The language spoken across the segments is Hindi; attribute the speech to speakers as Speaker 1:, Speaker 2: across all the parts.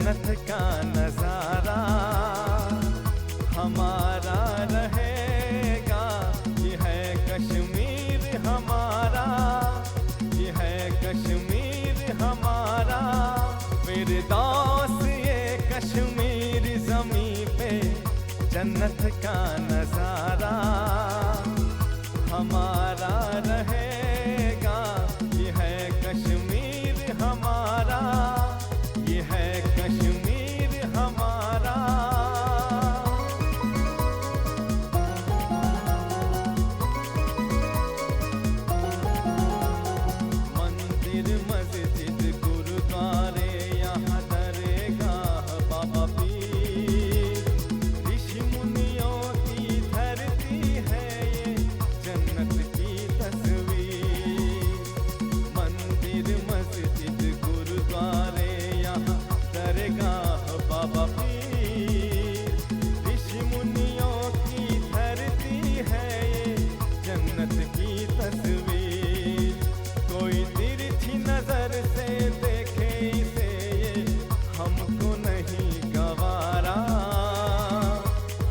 Speaker 1: जन्नत का नजारा हमारा रहेगा। ये है कश्मीर हमारा, ये है कश्मीर हमारा। फिरदौस ये कश्मीर ज़मीं पे जन्नत का नजारा हमारा रहेगा। ये है कश्मीर हमारा, ये है कश्मीर हमारा। मंदिर मस्जिद गुरुद्वारे यहाँ दरगाह बाबा पीर। ऋषि मुनियों की धरती है ये जन्नत की तस्वीर। मंदिर मस्जिद गुरुद्वारे यहाँ दरगाह बाबा पीर। ऋषि मुनियों की धरती है ये जन्नत की तस्वीर। कोई तिरछी नजर से देखे इसे ये हमको नहीं गवारा।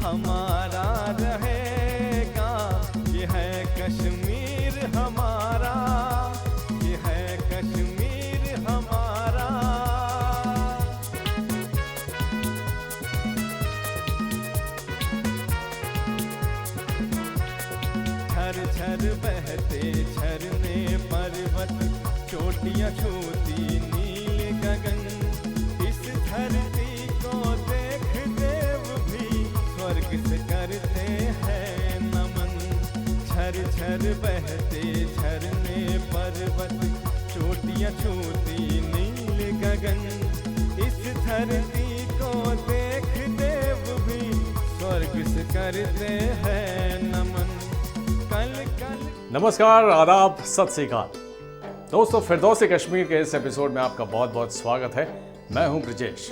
Speaker 1: हमारा रहेगा, ये है कश्मीर हमारा, ये है कश्मीर हमारा। झर झर बहते झरने पर्वत, चोटियां छूती नील गगन। इस धरती को देख देव भी स्वर्ग से करते हैं नमन। झर झर बहते झरने पर्वत, चोटियां छूती नील गगन। इस धरती को देख देव भी स्वर्ग से करते हैं नमन। कल कल
Speaker 2: नमस्कार, आदाब, सत श्री अकाल। दोस्तों, फिरदौस कश्मीर के इस एपिसोड में आपका बहुत बहुत स्वागत है। मैं हूं ब्रिजेश।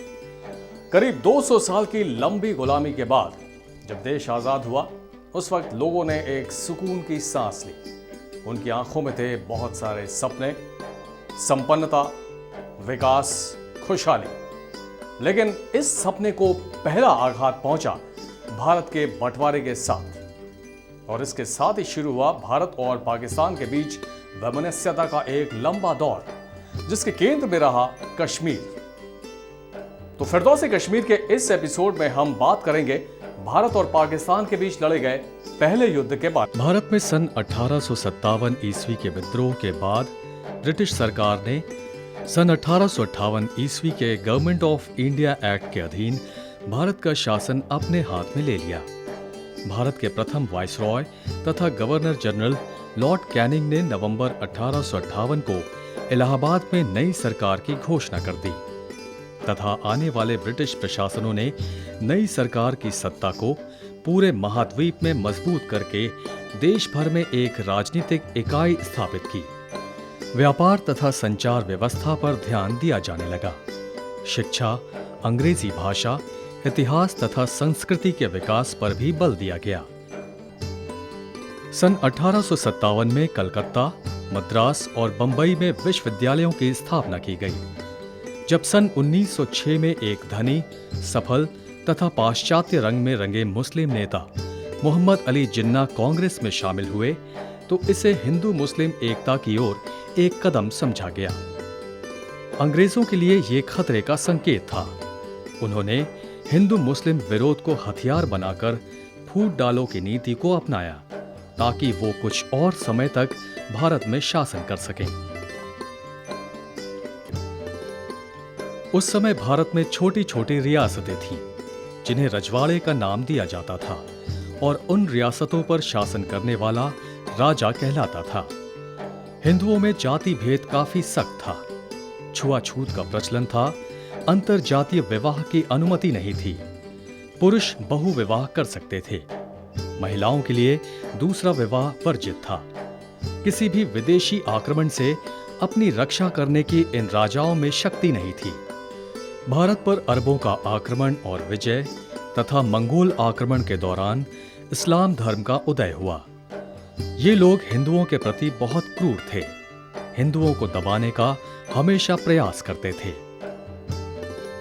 Speaker 2: करीब 200 साल की लंबी गुलामी के बाद जब देश आज़ाद हुआ, उस वक्त लोगों ने एक सुकून की सांस ली। उनकी आंखों में थे बहुत सारे सपने, संपन्नता, विकास, खुशहाली। लेकिन इस सपने को पहला आघात पहुंचा भारत के बंटवारे के साथ, और इसके साथ ही शुरू हुआ भारत और पाकिस्तान के बीच वैमनस्यता का एक लंबा दौर, जिसके केंद्र में रहा कश्मीर। तो फिरदौस कश्मीर के इस एपिसोड में हम बात करेंगे भारत और पाकिस्तान के बीच लड़े गए पहले युद्ध के बाद।
Speaker 3: भारत में सन 1857 ईस्वी के विद्रोह के बाद ब्रिटिश सरकार ने सन 1858 ईस्वी के गवर्नमेंट ऑफ इंडिया एक्ट के अधीन भारत का शासन अपने हाथ में ले लिया। भारत के प्रथम वाइसरॉय तथा गवर्नर जनरल लॉर्ड कैनिंग ने नवंबर 1858 को इलाहाबाद में नई सरकार की घोषणा कर दी तथा आने वाले ब्रिटिश प्रशासनों ने नई सरकार की सत्ता को पूरे महाद्वीप में मजबूत करके देश भर में एक राजनीतिक इकाई स्थापित की। व्यापार तथा संचार व्यवस्था पर ध्यान दिया जाने लगा। शिक्षा, अंग्रेजी भाषा, इतिहास तथा संस्कृति के विकास पर भी बल दिया गया। सन 1857 में कलकत्ता, मद्रास और बंबई में विश्वविद्यालयों की स्थापना की गई। जब सन 1906 में एक धनी, सफल तथा पाश्चात्य रंग में रंगे मुस्लिम नेता मोहम्मद अली जिन्ना कांग्रेस में शामिल हुए, तो इसे हिंदू मुस्लिम एकता की ओर एक कदम समझा गया। अंग्रेजों के लिए ये खतरे का संकेत था। उन्होंने हिंदू मुस्लिम विरोध को हथियार बनाकर फूट डालो की नीति को अपनाया, ताकि वो कुछ और समय तक भारत में शासन कर सकें। उस समय भारत में छोटी छोटी रियासतें थीं, जिन्हें रजवाड़े का नाम दिया जाता था, और उन रियासतों पर शासन करने वाला राजा कहलाता था। हिंदुओं में जाति भेद काफी सख्त था। छुआछूत का प्रचलन था। अंतर जातीय विवाह की अनुमति नहीं थी। पुरुष बहु विवाह कर सकते थे। महिलाओं के लिए दूसरा विवाह वर्जित था। किसी भी विदेशी आक्रमण से अपनी रक्षा करने की इन राजाओं में शक्ति नहीं थी। भारत पर अरबों का आक्रमण और विजय तथा मंगोल आक्रमण के दौरान इस्लाम धर्म का उदय हुआ। ये लोग हिंदुओं के प्रति बहुत क्रूर थे। हिंदुओं को दबाने का हमेशा प्रयास करते थे।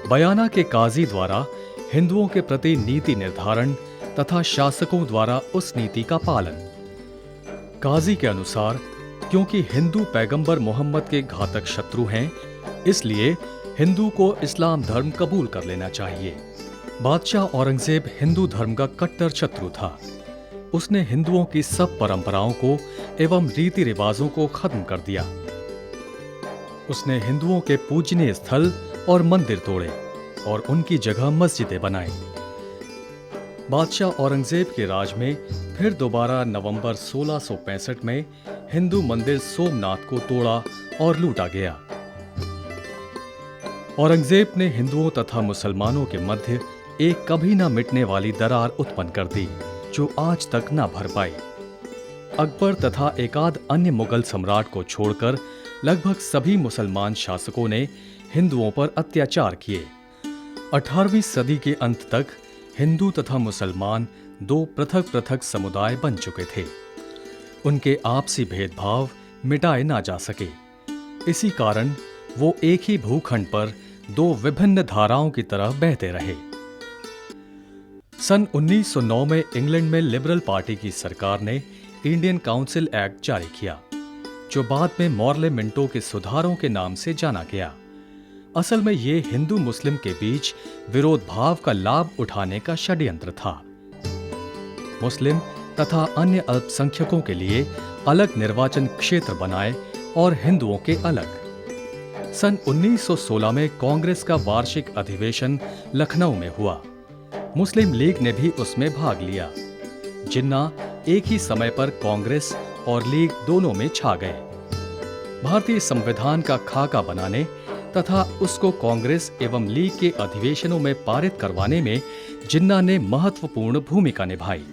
Speaker 3: बयाना के काजी द्वारा हिंदुओं के प्रति नीति निर्धारण तथा शासकों द्वारा उस नीति का पालन। काजी के अनुसार क्योंकि हिंदू पैगंबर मोहम्मद के घातक शत्रु हैं, इसलिए हिंदू को इस्लाम धर्म कबूल कर लेना चाहिए। बादशाह औरंगजेब हिंदू धर्म का कट्टर शत्रु था। उसने हिंदुओं की सब परंपराओं को एवं रीति रिवाजों को खत्म कर दिया। उसने हिंदुओं के पूजनीय स्थल और मंदिर तोड़े और उनकी जगह मस्जिदें बनाई। बादशाह औरंगजेब के राज में फिर दोबारा नवंबर 1665 में हिंदू मंदिर सोमनाथ को तोड़ा और लूटा गया। औरंगजेब ने हिंदुओं तथा मुसलमानों के मध्य एक कभी न मिटने वाली दरार उत्पन्न कर दी, जो आज तक न भर पाई। अकबर तथा एकाध अन्य मुगल सम्राट को छोड़कर लगभग सभी मुसलमान शासकों ने हिंदुओं पर अत्याचार किए। 18वीं सदी के अंत तक हिंदू तथा मुसलमान दो पृथक पृथक समुदाय बन चुके थे। उनके आपसी भेदभाव मिटाए ना जा सके। इसी कारण वो एक ही भूखंड पर दो विभिन्न धाराओं की तरह बहते रहे। सन 1909 में इंग्लैंड में लिबरल पार्टी की सरकार ने इंडियन काउंसिल एक्ट जारी किया, जो बाद में मॉर्ले मिंटो के सुधारों के नाम से जाना गया। असल में ये हिंदू मुस्लिम के बीच विरोध भाव का लाभ उठाने का षड्यंत्र था। मुस्लिम तथा अन्य अल्पसंख्यकों के लिए अलग निर्वाचन क्षेत्र बनाए और हिंदुओं के अलग। सन 1916 में कांग्रेस का वार्षिक अधिवेशन लखनऊ में हुआ। मुस्लिम लीग ने भी उसमें भाग लिया। जिन्ना एक ही समय पर कांग्रेस और लीग दोनों में छा गए। भारतीय संविधान का खाका बनाने तथा उसको कांग्रेस एवं लीग के अधिवेशनों में पारित करवाने में जिन्ना ने महत्वपूर्ण भूमिका निभाई।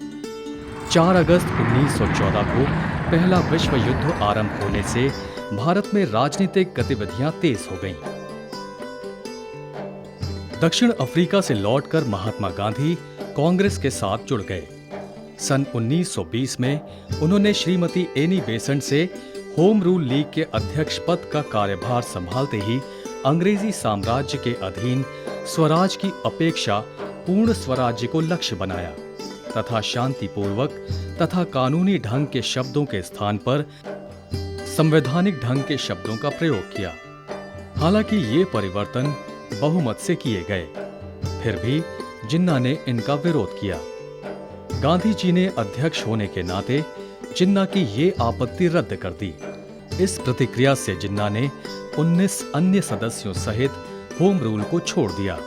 Speaker 3: 4 अगस्त 1914 को पहला विश्व युद्ध आरंभ होने से भारत में राजनीतिक गतिविधियां तेज हो गईं। दक्षिण अफ्रीका से लौटकर महात्मा गांधी कांग्रेस के साथ जुड़ गए। सन 1920 में उन्होंने श्रीमती एनी बेसेंट से होम रूल लीग के अध्यक्ष पद का कार्यभार संभालते ही अंग्रेजी साम्राज्य के अधीन स्वराज की अपेक्षा पूर्ण स्वराज्य को लक्ष्य बनाया तथा शांतिपूर्वक तथा कानूनी ढंग के शब्दों के स्थान पर संवैधानिक ढंग के शब्दों का प्रयोग किया। हालांकि ये परिवर्तन बहुमत से किए गए, फिर भी जिन्ना ने इनका विरोध किया। गांधी जी ने अध्यक्ष होने के नाते जिन्ना की ये आपत्ति रद्द कर दी। इस प्रतिक्रिया से जिन्ना ने 19 अन्य सदस्यों सहित होम रूल को छोड़ दिया।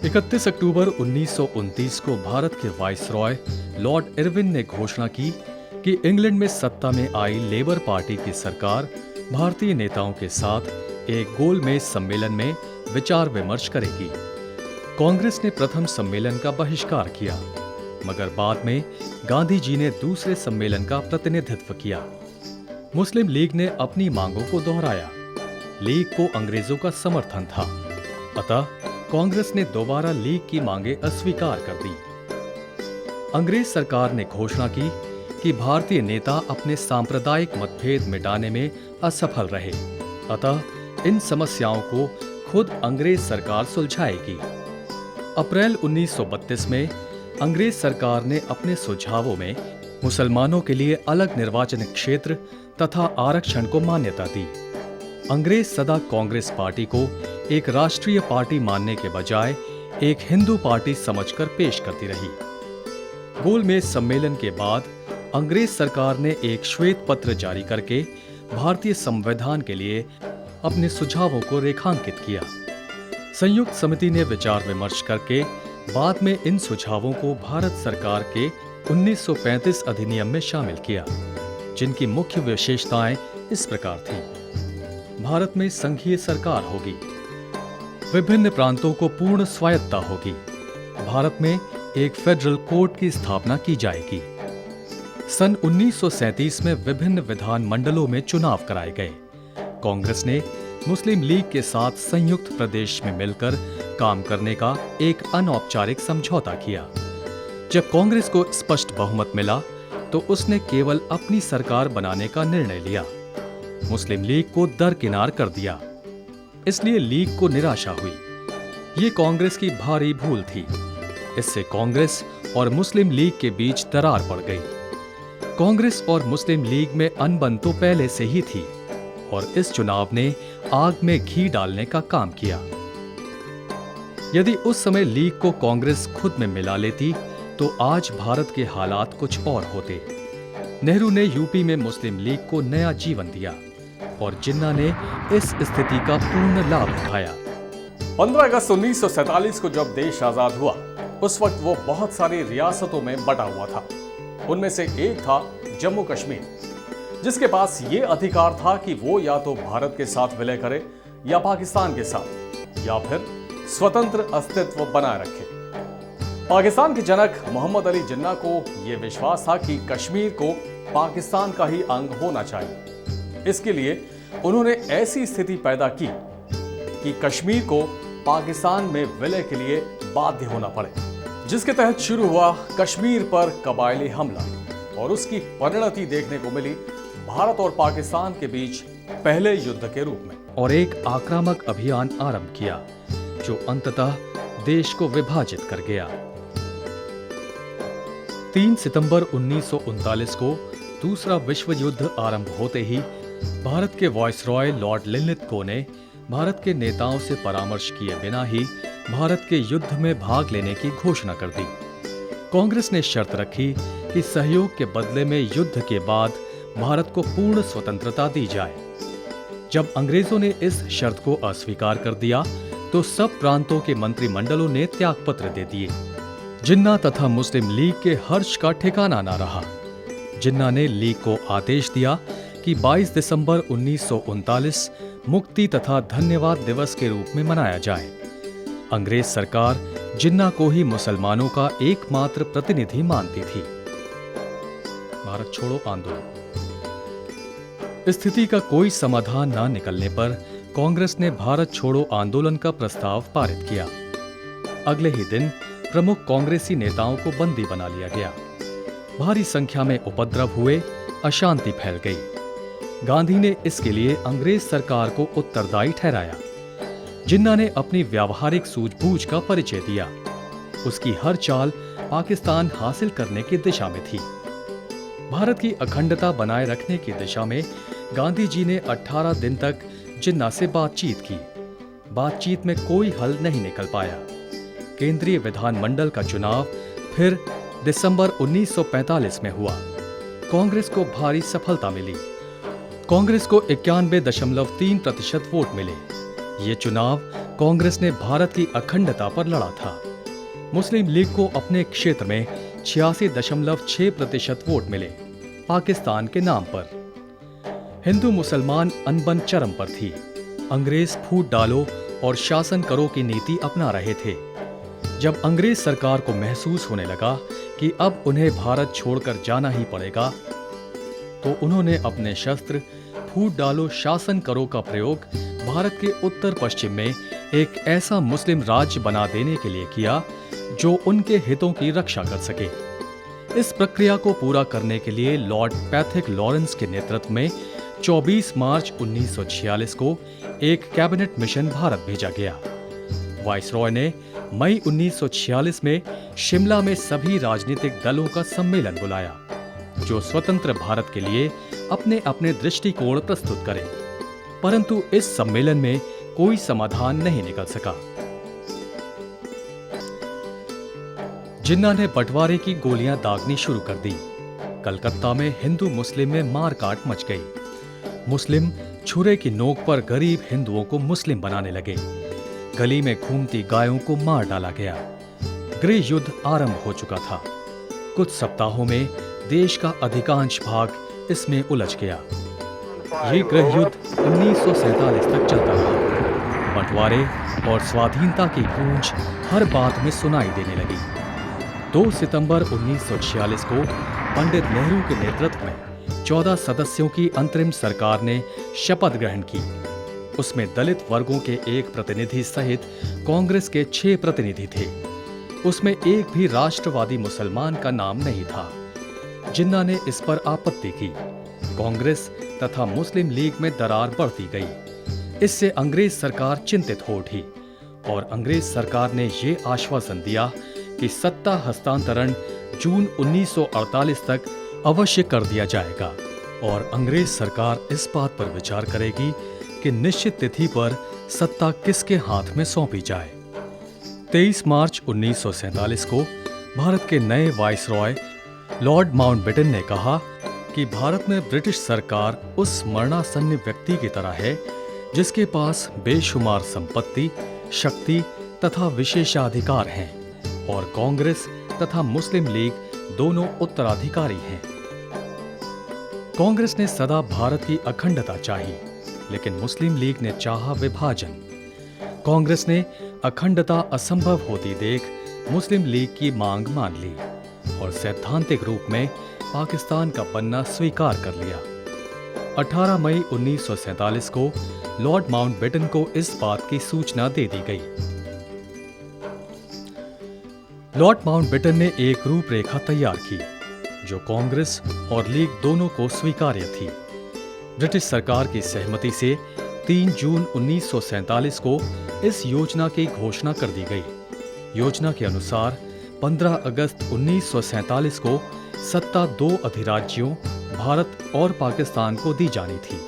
Speaker 3: 31 अक्टूबर 1929 को भारत के वाइसरॉय लॉर्ड इरविन ने घोषणा की कि इंग्लैंड में सत्ता में आई लेबर पार्टी की सरकार भारतीय नेताओं के साथ एक गोलमेज सम्मेलन में विचार विमर्श करेगी। कांग्रेस ने प्रथम सम्मेलन का बहिष्कार किया, मगर बाद में गांधी जी ने दूसरे सम्मेलन का प्रतिनिधित्व किया। मुस्लिम लीग ने अपनी मांगों को दोहराया। लीग को अंग्रेजों का समर्थन था, अतः कांग्रेस ने दोबारा लीग की मांगें अस्वीकार कर दी। अंग्रेज सरकार ने घोषणा की कि भारतीय नेता अपने सांप्रदायिक मतभेद मिटाने में असफल रहे, अतः इन समस्याओं को खुद अंग्रेज सरकार सुलझाएगी। अप्रैल 1932 में अंग्रेज सरकार ने अपने सुझावों में मुसलमानों के लिए अलग निर्वाचन क्षेत्र तथा आरक्षण को मान्यता दी। अंग्रेज सदा कांग्रेस पार्टी को एक राष्ट्रीय पार्टी मानने के बजाय एक हिंदू पार्टी समझकर पेश करती रही। गोलमेज सम्मेलन के बाद अंग्रेज सरकार ने एक श्वेत पत्र जारी करके भारतीय संविधान के लिए अपने सुझावों को रेखांकित किया। संयुक्त समिति ने विचार विमर्श करके बाद में इन सुझावों को भारत सरकार के 1935 अधिनियम में शामिल किया, जिनकी मुख्य विशेषताएं इस प्रकार थीं। भारत में संघीय सरकार होगी, विभिन्न प्रांतों को पूर्ण स्वायत्ता होगी, भारत में एक फेडरल कोर्ट की स्थापना की जाएगी। सन 1937 में विभिन्न विधान मंडलों में चुनाव कराए गए। कांग्रेस ने मुस्लिम लीग के साथ संयुक्त प्रदेश में मिलकर काम करने का एक अनौपचारिक समझौता किया। जब कांग्रेस को स्पष्ट बहुमत मिला तो उसने केवल अपनी सरकार बनाने का निर्णय लिया, मुस्लिम लीग को दरकिनार कर दिया। इसलिए लीग को निराशा हुई ये कांग्रेस की भारी भूल थी। इससे कांग्रेस और मुस्लिम लीग के बीच दरार पड़ गई। कांग्रेस और मुस्लिम लीग में अनबन तो पहले से ही थी और इस चुनाव ने आग में घी डालने का काम किया। यदि उस समय लीग को कांग्रेस खुद में मिला लेती तो आज भारत के हालात कुछ और होते। नेहरू ने यूपी में मुस्लिम लीग को नया जीवन दिया और जिन्ना ने इस स्थिति का पूर्ण लाभ उठाया।
Speaker 2: 15 अगस्त 1947 को जब देश आजाद हुआ, उस वक्त वो बहुत सारी रियासतों में बटा हुआ था। उनमें से एक था जम्मू कश्मीर, जिसके पास ये अधिकार था कि वो या तो भारत के साथ विलय करे या पाकिस्तान के साथ, या फिर स्वतंत्र अस्तित्व बनाए रखे। पाकिस्तान के जनक मोहम्मद अली जिन्ना को यह विश्वास था कि कश्मीर को पाकिस्तान का ही अंग होना चाहिए। इसके लिए उन्होंने ऐसी स्थिति पैदा की कि कश्मीर को पाकिस्तान में विलय के लिए बाध्य होना पड़े, जिसके तहत शुरू हुआ कश्मीर पर कबायली हमला और उसकी परिणति देखने को मिली भारत और पाकिस्तान के बीच पहले युद्ध के रूप में।
Speaker 3: और एक आक्रामक अभियान आरंभ किया जो अंततः देश को विभाजित कर गया। 3 सितंबर 1939 को दूसरा विश्व युद्ध आरंभ होते ही भारत के वायसरॉय लॉर्ड लिनलिथगो ने भारत के नेताओं से परामर्श किए बिना ही भारत के युद्ध में भाग लेने की घोषणा कर दी। कांग्रेस ने शर्त रखी कि सहयोग के बदले में युद्ध के बाद भारत को पूर्ण स्वतंत्रता दी जाए। जब अंग्रेजों ने इस शर्त को अस्वीकार कर दिया तो सब प्रांतों के मंत्रिमंडलों ने त्यागपत्र दे दिए। जिन्ना तथा मुस्लिम लीग के हर्ष का ठिकाना न रहा। जिन्ना ने लीग को आदेश दिया कि 22 दिसंबर 1939 मुक्ति तथा धन्यवाद दिवस के रूप में मनाया जाए। अंग्रेज सरकार जिन्ना को ही मुसलमानों का एकमात्र प्रतिनिधि मानती थी। भारत छोड़ो आंदोलन। स्थिति का कोई समाधान न निकलने पर कांग्रेस ने भारत छोड़ो आंदोलन का प्रस्ताव पारित किया। अगले ही दिन प्रमुख कांग्रेसी नेताओं को बंदी बना लिया गया। भारी संख्या में उपद्रव हुए, अशांति फैल गई। गांधी ने इसके लिए अंग्रेज सरकार को उत्तरदायी ठहराया। जिन्ना ने अपनी व्यावहारिक सूझबूझ का परिचय दिया। उसकी हर चाल पाकिस्तान हासिल करने की दिशा में थी। भारत की अखंडता बनाए रखने की दिशा में गांधी जी ने 18 दिन तक जिन्ना से बातचीत की। बातचीत में कोई हल नहीं निकल पाया। केंद्रीय विधानमंडल का चुनाव फिर दिसंबर 1945 में हुआ। कांग्रेस को भारी सफलता मिली। कांग्रेस को 91.3% वोट मिले। ये चुनाव कांग्रेस ने भारत की अखंडता पर लड़ा था। मुस्लिम लीग को अपने क्षेत्र में 86.6% वोट मिले, पाकिस्तान के नाम पर। हिंदू मुसलमान अनबन चरम पर थी। अंग्रेज फूट डालो और शासन करो की नीति अपना रहे थे। जब अंग्रेज सरकार को महसूस होने लगा कि अब उन्हें भारत छोड़कर जाना ही पड़ेगा, तो उन्होंने अपने शस्त्र फूट डालो शासन करो का प्रयोग भारत के उत्तर पश्चिम में एक ऐसा मुस्लिम राज्य बना देने के लिए किया जो उनके हितों की रक्षा कर सके। इस प्रक्रिया को पूरा करने के लिए लॉर्ड पैथिक लॉरेंस के नेतृत्व में 24 मार्च 1946 को एक कैबिनेट मिशन भारत भेजा गया। वायसरॉय ने मई 1946 में शिमला में सभी राजनीतिक दलों का सम्मेलन बुलाया जो स्वतंत्र भारत के लिए अपने अपने दृष्टिकोण प्रस्तुत करें, परंतु इस सम्मेलन में कोई समाधान नहीं निकल सका। जिन्ना ने बंटवारे की गोलियां दागनी शुरू कर दी। कलकत्ता में हिंदू मुस्लिम में मारकाट मच गई। मुस्लिम छुरे की नोक पर गरीब हिंदुओं को मुस्लिम बनाने लगे। गली में घूमती गायों को मार डाला गया। गृह युद्ध आरंभ हो चुका था। कुछ सप्ताहों में देश का अधिकांश भाग इसमें उलझ गया। ये गृह युद्ध 1947 तक चलता रहा। बंटवारे और स्वाधीनता की गूंज हर बात में सुनाई देने लगी। 2 सितंबर 1946 को पंडित नेहरू के नेतृत्व में 14 सदस्यों की अंतरिम सरकार ने शपथ ग्रहण की। उसमें दलित वर्गों के एक प्रतिनिधि सहित कांग्रेस के 6 प्रतिनिधि थे। उसमें एक भी राष्ट्रवादी मुसलमान का नाम नहीं था। जिन्ना ने इस पर आपत्ति की। कांग्रेस तथा मुस्लिम लीग में दरार बढ़ती गई। इससे अंग्रेज सरकार चिंतित हो उठी और अंग्रेज सरकार ने ये आश्वासन दिया कि सत्ता हस्तांतरण जून 1948 तक अवश्य कर दिया जाएगा और अंग्रेज सरकार इस बात पर विचार करेगी कि निश्चित तिथि पर सत्ता किसके हाथ में सौंपी जाए। 23 मार्च 1947 को भारत के नए वाइसरॉय लॉर्ड माउंटबेटन ने कहा कि भारत में ब्रिटिश सरकार उस मरणासन्न व्यक्ति की तरह है जिसके पास बेशुमार संपत्ति, शक्ति तथा विशेषाधिकार हैं और कांग्रेस तथा मुस्लिम लीग दोनों उत्तराधिकारी हैं। कांग्रेस ने सदा भारत की अखंडता चाही, लेकिन मुस्लिम लीग ने चाहा विभाजन। कांग्रेस ने अखंडता असंभव होती देख मुस्लिम लीग की मांग मान ली और सैद्धांतिक रूप में पाकिस्तान का बनना स्वीकार कर लिया। 18 मई 1947 को लॉर्ड माउंटबेटन को इस बात की सूचना दे दी गई। लॉर्ड माउंटबेटन ने एक रूपरेखा तैयार की जो कांग्रेस और लीग दोनों को स्वीकार्य थी। ब्रिटिश सरकार की सहमति से 3 जून 1947 को इस योजना की घोषणा कर दी गई। योजना के अनुसार 15 अगस्त 1947 को सत्ता 2 अधिराज्यों भारत और पाकिस्तान को दी जानी थी।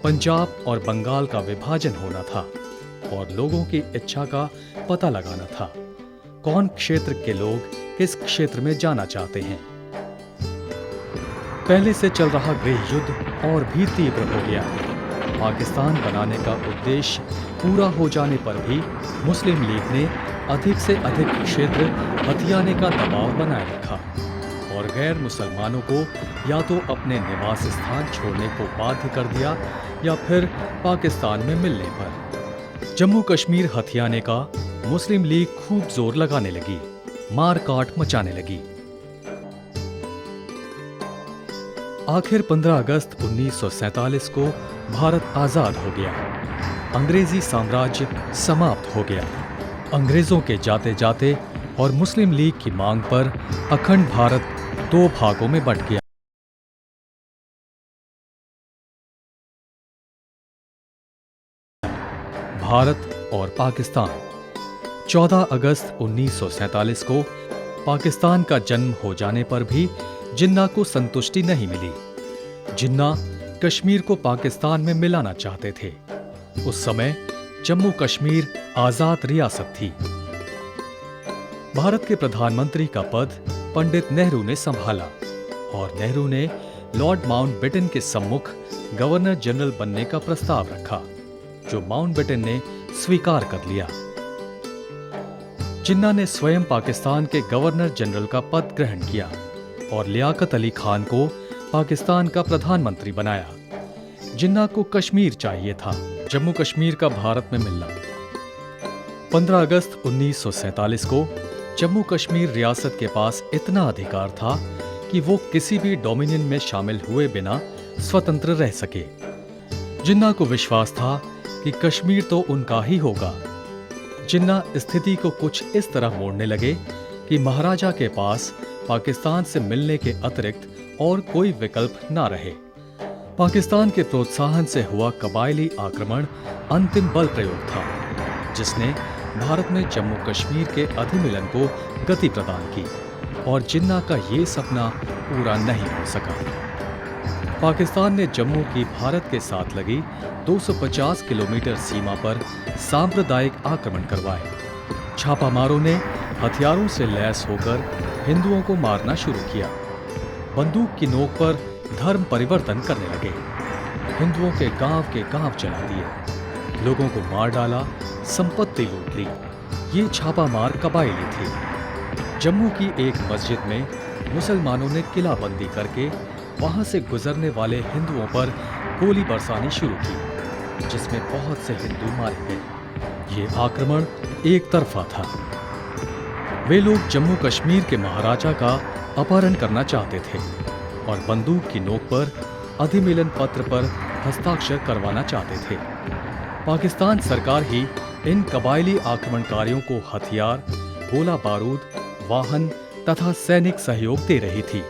Speaker 3: पंजाब और बंगाल का विभाजन होना था और लोगों की इच्छा का पता लगाना था। कौन क्षेत्र के लोग किस क्षेत्र में जाना चाहते हैं। पहले से चल रहा गृह युद्ध और भी तीव्र हो गया। पाकिस्तान बनाने का उद्देश्य पूरा हो जाने पर भी मुस्लिम लीग ने अधिक से अधिक क्षेत्र हथियाने का दबाव बनाए रखा और गैर मुसलमानों को या तो अपने निवास स्थान छोड़ने को बाध्य कर दिया या फिर पाकिस्तान में मिलने पर। जम्मू कश्मीर हथियाने का मुस्लिम लीग खूब जोर लगाने लगी, मार काट मचाने लगी। आखिर 15 अगस्त 1947 को भारत आजाद हो गया। अंग्रेजी साम्राज्य समाप्त हो गया। अंग्रेजों के जाते जाते और मुस्लिम लीग की मांग पर अखंड भारत 2 भागों में बंट गया। भारत और पाकिस्तान। 14 अगस्त 1947 को पाकिस्तान का जन्म हो जाने पर भी जिन्ना को संतुष्टि नहीं मिली। जिन्ना कश्मीर को पाकिस्तान में मिलाना चाहते थे। उस समय जम्मू कश्मीर आजाद रियासत थी। भारत के प्रधानमंत्री का पद पंडित नेहरू ने संभाला और नेहरू ने लॉर्ड माउंटबेटन के सम्मुख गवर्नर जनरल बनने का प्रस्ताव रखा, जो माउंटबेटन ने स्वीकार कर लिया। जिन्ना ने स्वयं पाकिस्तान के गवर्नर जनरल का पद ग्रहण किया और लियाकत अली खान को पाकिस्तान का प्रधानमंत्री बनाया। जिन्ना को कश्मीर चाहिए था, जम्मू कश्मीर का भारत में मिलना। 15 अगस्त 1947 को जम्मू कश्मीर रियासत के पास इतना अधिकार था कि वो किसी भी डोमिनियन में शामिल हुए बिना स्वतंत्र रह सके। जिन्ना को विश्वास था कि कश्मीर तो उनका ही होगा। जिन्ना स्थिति को कुछ इस तरह मोड़ने लगे कि महाराजा के पास पाकिस्तान से मिलने के अतिरिक्त और कोई विकल्प ना रहे। पाकिस्तान के प्रोत्साहन से हुआ कबायली आक्रमण अंतिम बल प्रयोग था, जिसने भारत में जम्मू कश्मीर के अधिमिलन को गति प्रदान की और जिन्ना का ये सपना पूरा नहीं हो सका। पाकिस्तान ने जम्मू की भारत के साथ लगी 250 किलोमीटर सीमा पर सांप्रदायिक आक्रमण करवाए। छापामारों ने हथियारों से लैस होकर हिंदुओं को मारना शुरू किया। बंदूक की नोक पर धर्म परिवर्तन करने लगे। हिंदुओं के गांव जला दिए, लोगों को मार डाला, संपत्ति लूट ली। ये छापामार कबायली थे। जम्मू की एक मस्जिद में मुसलमानों ने किलाबंदी करके वहां से गुजरने वाले हिंदुओं पर गोली बरसानी शुरू की, जिसमें बहुत से हिंदू मारे गए। ये आक्रमण एक तरफा था। वे लोग जम्मू कश्मीर के महाराजा का अपहरण करना चाहते थे और बंदूक की नोक पर अधिमिलन पत्र पर हस्ताक्षर करवाना चाहते थे। पाकिस्तान सरकार ही इन कबायली आक्रमणकारियों को हथियार, गोला बारूद, वाहन तथा सैनिक सहयोग दे रही थी।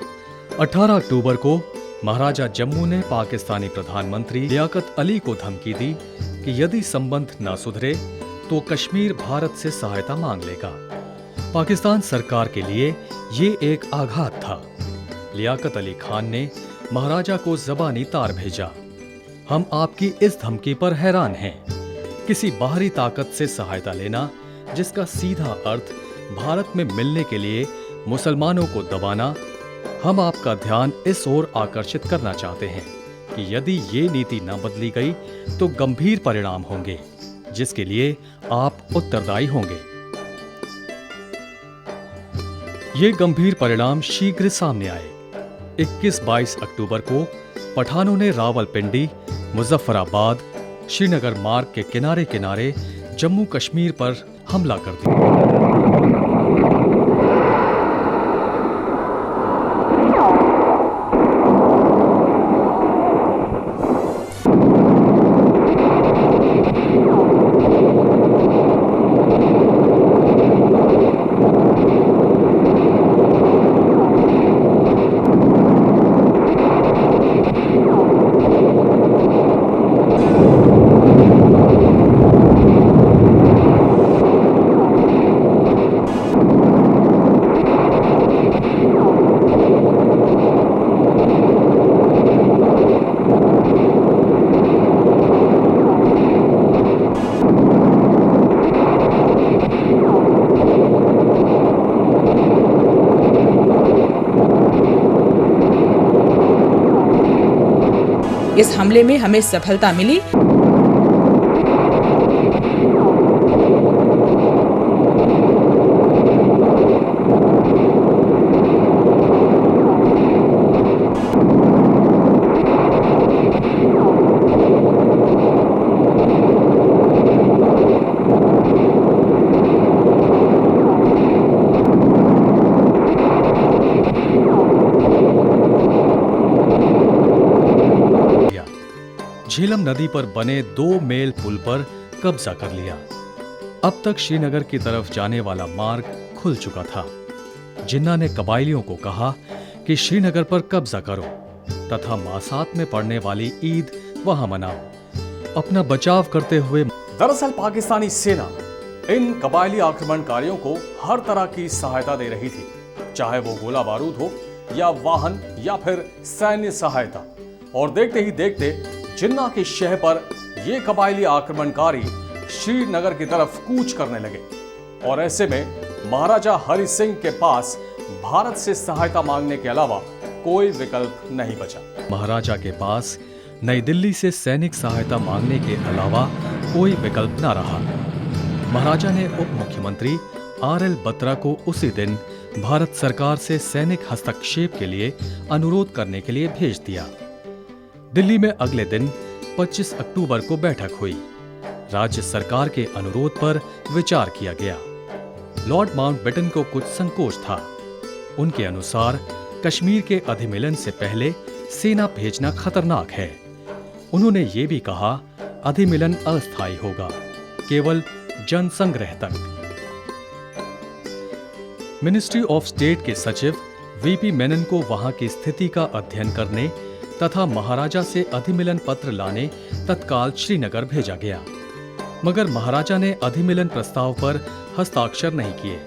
Speaker 3: 18 अक्टूबर को महाराजा जम्मू ने पाकिस्तानी प्रधानमंत्री लियाकत अली को धमकी दी कि यदि संबंध न सुधरे तो कश्मीर भारत से सहायता मांग लेगा। पाकिस्तान सरकार के लिए ये एक आघात था। लियाकत अली खान ने महाराजा को ज़बानी तार भेजा, हम आपकी इस धमकी पर हैरान हैं। किसी बाहरी ताकत से सहायता लेना, जिसका सीधा अर्थ भारत में मिलने के लिए मुसलमानों को दबाना, हम आपका ध्यान इस ओर आकर्षित करना चाहते हैं कि यदि ये नीति न बदली गई तो गंभीर परिणाम होंगे, जिसके लिए आप उत्तरदायी होंगे। ये गंभीर परिणाम शीघ्र सामने आए। 21-22 अक्टूबर को पठानों ने रावलपिंडी, मुजफ्फराबाद, श्रीनगर मार्ग के किनारे किनारे जम्मू कश्मीर पर हमला कर दिया।
Speaker 4: इस हमले में हमें सफलता मिली।
Speaker 3: झेलम नदी पर बने 2 मेल पुल पर कब्जा कर लिया। अब तक श्रीनगर की तरफ जाने वाला मार्ग खुल चुका था। जिन्ना ने कबायलियों को कहा कि श्रीनगर पर कब्जा करो तथा मासात में पड़ने वाली ईद वहां मनाओ, अपना बचाव करते हुए।
Speaker 2: दरअसल पाकिस्तानी सेना इन कबायली आक्रमणकारियों को हर तरह की सहायता दे रही थी, चाहे वो गोला बारूद हो या वाहन या फिर सैन्य सहायता। और देखते ही देखते जिन्ना के शहर पर ये कबायली आक्रमणकारी श्रीनगर की तरफ कूच करने लगे और ऐसे में महाराजा हरि सिंह के पास भारत से सहायता मांगने के अलावा कोई विकल्प नहीं बचा।
Speaker 3: महाराजा के पास नई दिल्ली से सैनिक सहायता मांगने के अलावा कोई विकल्प न रहा। महाराजा ने उप मुख्यमंत्री RL बत्रा को उसी दिन भारत सरकार से सैनिक हस्तक्षेप के लिए अनुरोध करने के लिए भेज दिया। दिल्ली में अगले दिन 25 अक्टूबर को बैठक हुई। राज्य सरकार के अनुरोध पर विचार किया गया। लॉर्ड माउंटबेटन को कुछ संकोच था। उनके अनुसार कश्मीर के अधिमिलन से पहले सेना भेजना खतरनाक है। उन्होंने ये भी कहा, अधिमिलन अस्थायी होगा, केवल जनसंग्रह तक। मिनिस्ट्री ऑफ स्टेट के सचिव VP मेनन को वहां की स्थिति का अध्ययन करने तथा महाराजा से अधिमिलन पत्र लाने तत्काल श्रीनगर भेजा गया। मगर महाराजा ने अधिमिलन प्रस्ताव पर हस्ताक्षर नहीं किए,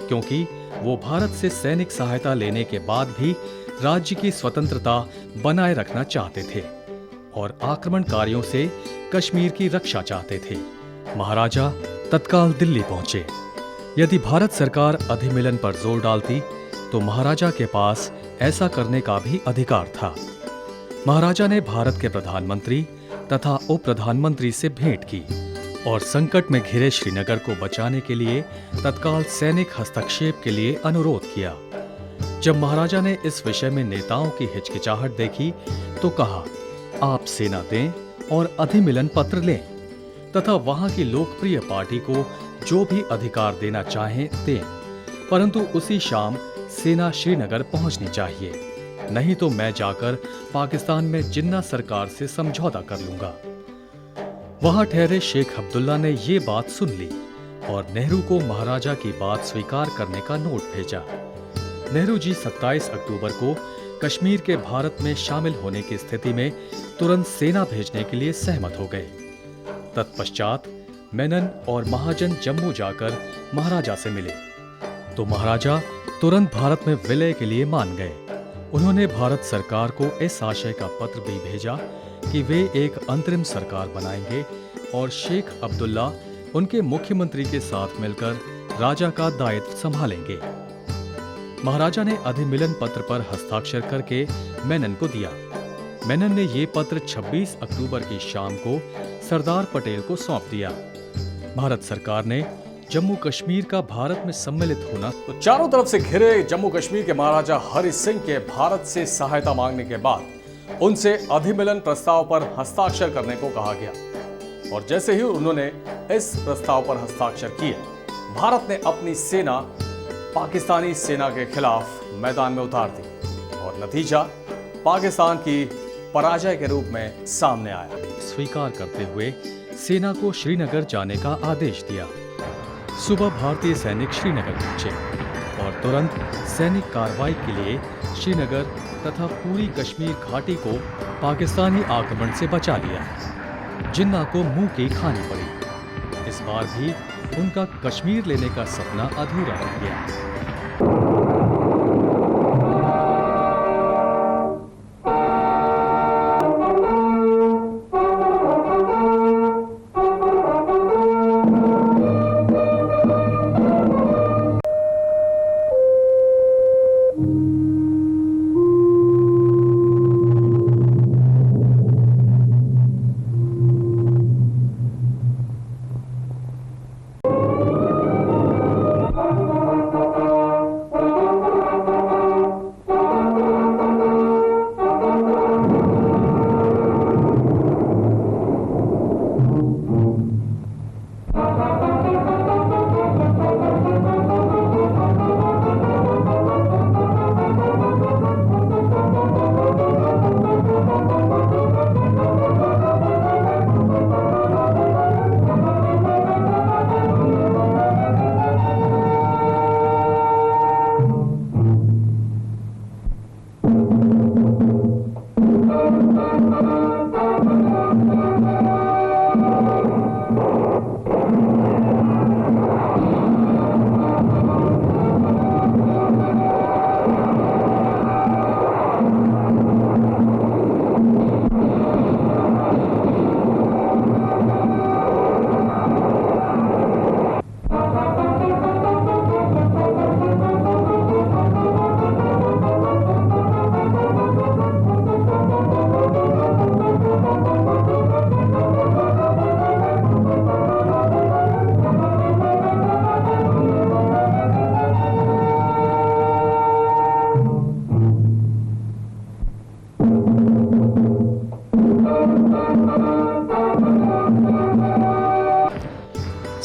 Speaker 3: क्योंकि वो भारत से सैनिक सहायता लेने के बाद भी राज्य की स्वतंत्रता बनाए रखना चाहते थे और आक्रमणकारियों से कश्मीर की रक्षा चाहते थे। महाराजा तत्काल दिल्ली पहुंचे। यदि भारत सरकार अधिमिलन पर जोर डालती तो महाराजा के पास ऐसा करने का भी अधिकार था। महाराजा ने भारत के प्रधानमंत्री तथा उप प्रधानमंत्री से भेंट की और संकट में घिरे श्रीनगर को बचाने के लिए तत्काल सैनिक हस्तक्षेप के लिए अनुरोध किया। जब महाराजा ने इस विषय में नेताओं की हिचकिचाहट देखी तो कहा, आप सेना दें और अधिमिलन पत्र लें तथा वहां की लोकप्रिय पार्टी को जो भी अधिकार देना चाहें दें, परंतु उसी शाम सेना श्रीनगर पहुंचनी चाहिए, नहीं तो मैं जाकर पाकिस्तान में जिन्ना सरकार से समझौता कर लूंगा। वहां ठहरे शेख अब्दुल्ला ने ये बात सुन ली और नेहरू को महाराजा की बात स्वीकार करने का नोट भेजा। नेहरू जी 27 अक्टूबर को कश्मीर के भारत में शामिल होने की स्थिति में तुरंत सेना भेजने के लिए सहमत हो गए। तत्पश्चात मेनन और महाजन जम्मू जाकर महाराजा से मिले तो महाराजा तुरंत भारत में विलय के लिए मान गए। उन्होंने भारत सरकार को इस आशय का पत्र भी भेजा कि वे एक अंतरिम सरकार बनाएंगे और शेख अब्दुल्ला उनके मुख्यमंत्री के साथ मिलकर राजा का दायित्व संभालेंगे। महाराजा ने अधिमिलन पत्र पर हस्ताक्षर करके मेनन को दिया। मेनन ने ये पत्र 26 अक्टूबर की शाम को सरदार पटेल को सौंप दिया। भारत सरकार ने जम्मू कश्मीर का भारत में सम्मिलित होना
Speaker 2: तो चारों तरफ से घिरे जम्मू कश्मीर के महाराजा हरि सिंह के भारत से सहायता मांगने के बाद उनसे अधिमिलन प्रस्ताव पर हस्ताक्षर करने को कहा गया और जैसे ही उन्होंने इस प्रस्ताव पर हस्ताक्षर किए, भारत ने अपनी सेना पाकिस्तानी सेना के खिलाफ मैदान में उतार दी और नतीजा पाकिस्तान की पराजय के रूप में सामने आया।
Speaker 3: स्वीकार करते हुए सेना को श्रीनगर जाने का आदेश दिया। सुबह भारतीय सैनिक श्रीनगर पहुंचे और तुरंत सैनिक कार्रवाई के लिए श्रीनगर तथा पूरी कश्मीर घाटी को पाकिस्तानी आक्रमण से बचा लिया। जिन्ना को मुंह की खानी पड़ी। इस बार भी उनका कश्मीर लेने का सपना अधूरा रह गया।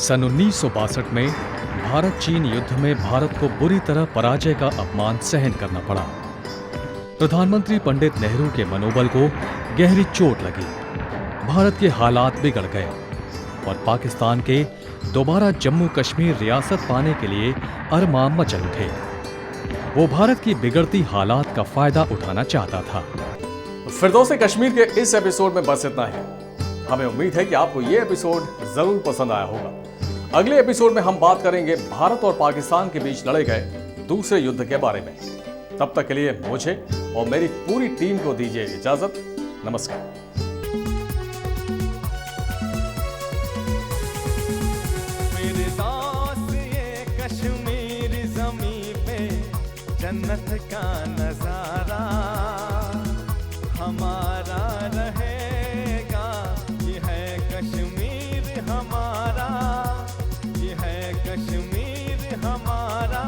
Speaker 3: सन 1962 में भारत चीन युद्ध में भारत को बुरी तरह पराजय का अपमान सहन करना पड़ा। प्रधानमंत्री पंडित नेहरू के मनोबल को गहरी चोट लगी। भारत के हालात बिगड़ गए और पाकिस्तान के दोबारा जम्मू कश्मीर रियासत पाने के लिए अरमां मचल उठे। वो भारत की बिगड़ती हालात का फायदा उठाना चाहता था।
Speaker 2: फिरदौसे कश्मीर के इस एपिसोड में बस इतना ही। हमें उम्मीद है कि आपको ये एपिसोड जरूर पसंद आया होगा। अगले एपिसोड में हम बात करेंगे भारत और पाकिस्तान के बीच लड़े गए दूसरे युद्ध के बारे में। तब तक के लिए मुझे और मेरी पूरी टीम को दीजिए इजाजत। नमस्कार।
Speaker 1: मेरे दोस्त ये कश्मीर ज़मीं पे जन्नत का नजारा हमारा रहेगा। ये है कश्मीर हमारा, ये है कश्मीर हमारा।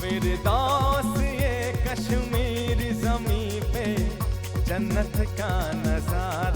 Speaker 1: मेरे दोस्त ये कश्मीर ज़मीं पे जन्नत का नजारा